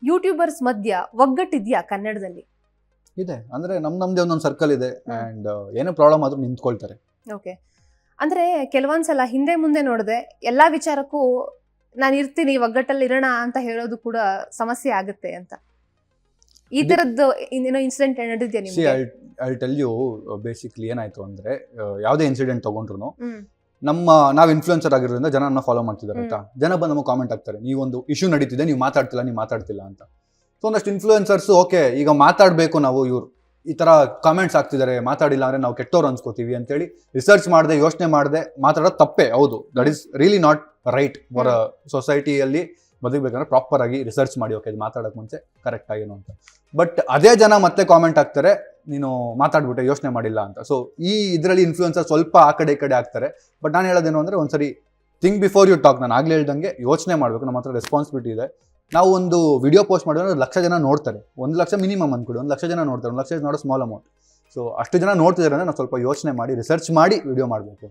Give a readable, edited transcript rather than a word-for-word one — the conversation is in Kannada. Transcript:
ಯೂಟ್ಯೂಬರ್ಸ್ ಮಧ್ಯ ಒಗ್ಗಟ್ಟಿದ್ಯಾ ಕನ್ನಡದಲ್ಲಿ? ಇದೆ, ಅಂದ್ರೆ ನಮ್ದೇ ಒಂದೊಂದು ಸರ್ಕಲ್ ಇದೆ ಅಂಡ್ ಏನೋ ಪ್ರಾಬ್ಲಮ್ ಆದ್ರೂ ನಿಂತ್ಕೊಳ್ತಾರೆ. ಓಕೆ, ಅಂದ್ರೆ ಕೆಲವೊಂದ್ಸಲ ಹಿಂದೆ ಮುಂದೆ ನೋಡಿದೆ ಎಲ್ಲಾ ವಿಚಾರಕ್ಕೂ ನಾನು ಇರ್ತೀನಿ ಒಗ್ಗಟ್ಟಲ್ಲಿ ಇರೋಣ ಅಂತ ಹೇಳೋದು ಕೂಡ ಸಮಸ್ಯೆ ಆಗುತ್ತೆ ಅಂತ. ಈ ತರದ್ದು ಏನೋ ಇನ್ಸಿಡೆಂಟ್ ನಡೆದಿದ್ಯಾ ಸಿ ನಿಮ್ಗೆ? ಐ ಟೆಲ್ ಯು, ಬೇಸಿಕ್ಲಿ ಏನಾಯ್ತು ಅಂದ್ರೆ ಯಾವುದೇ ಇನ್ಸಿಡೆಂಟ್ ತಗೊಂಡ್ರು ಹ್ಮ್ ನಾವು ಇನ್ಫ್ಲುಯೆನ್ಸರ್ ಆಗಿರೋದ್ರಿಂದ ಜನ ನಮ್ಮ ಫಾಲೋ ಮಾಡ್ತಿದ್ದಾರೆ ಆಯ್ತಾ. ಜನ ಬಂದು ನಮಗೆ ಕಾಮೆಂಟ್ ಆಗ್ತಾರೆ, ನೀವೊಂದು ಇಶ್ಯೂ ನಡೀತಿದೆ, ನೀವು ಮಾತಾಡ್ತಿಲ್ಲ ಅಂತ. ಸೊ ಒಂದಷ್ಟು ಇನ್ಫ್ಲುಯೆನ್ಸರ್ಸ್ ಓಕೆ ಈಗ ಮಾತಾಡಬೇಕು ನಾವು, ಇವ್ರು ಈ ತರ ಕಾಮೆಂಟ್ಸ್ ಆಗ್ತಿದ್ದಾರೆ, ಮಾತಾಡಿಲ್ಲ ಅಂದ್ರೆ ನಾವು ಕೆಟ್ಟವ್ರು ಅನ್ಸ್ಕೋತೀವಿ ಅಂತೇಳಿ ರಿಸರ್ಚ್ ಮಾಡದೆ ಯೋಚನೆ ಮಾಡದೆ ಮಾತಾಡೋದು ತಪ್ಪೇ. ಹೌದು, that is really not right for ಸೊಸೈಟಿಯಲ್ಲಿ. ಬದುಕಬೇಕಂದ್ರೆ ಪ್ರಾಪರ್ ಆಗಿ ರಿಸರ್ಚ್ ಮಾಡಿ, ಓಕೆ ಮಾತಾಡೋಕೆ ಮುಂಚೆ ಕರೆಕ್ಟ್ ಆಗೇನು ಅಂತ. ಬಟ್ ಅದೇ ಜನ ಮತ್ತೆ ಕಾಮೆಂಟ್ ಆಗ್ತಾರೆ, ನೀನು ಮಾತಾಡ್ಬಿಟ್ಟೆ ಯೋಚನೆ ಮಾಡಿಲ್ಲ ಅಂತ. ಸೊ ಈ ಇದರಲ್ಲಿ ಇನ್ಫ್ಲುಯೆನ್ಸರ್ ಸ್ವಲ್ಪ ಆ ಕಡೆ ಈ ಕಡೆ ಆಗ್ತಾರೆ. ಬಟ್ ನಾನು ಹೇಳೋದೇನು ಅಂದ್ರೆ ಒಂದ್ಸರಿ ಥಿಂಕ್ ಬಿಫೋರ್ ಯು ಟಾಕ್. ನಾನು ಆಗ್ಲೇ ಹೇಳ್ದಂಗೆ ಯೋಚನೆ ಮಾಡಬೇಕು, ನಮ್ಮ ಹತ್ರ ರೆಸ್ಪಾನ್ಸಿಬಿಲಿಟಿ ಇದೆ. ನಾವು ಒಂದು ವಿಡಿಯೋ ಪೋಸ್ಟ್ ಮಾಡಿದ್ರೆ 1 ಲಕ್ಷ ಜನ ನೋಡ್ತಾರೆ, 1 ಲಕ್ಷ ಮಿನಿಮಮ್ ಅಂದ್ಕೊಡಿ, 1 ಲಕ್ಷ ಜನ ನೋಡ್ತಾರೆ. 1 ಲಕ್ಷ ನೋಡೋ ಸ್ಮಾಲ್ ಅಮೌಂಟ್. ಸೊ ಅಷ್ಟು ಜನ ನೋಡ್ತಿದ್ದಾರೆ ಅಂದ್ರೆ ನಾವು ಸ್ವಲ್ಪ ಯೋಚನೆ ಮಾಡಿ ರಿಸರ್ಚ್ ಮಾಡಿ ವಿಡಿಯೋ ಮಾಡಬೇಕು.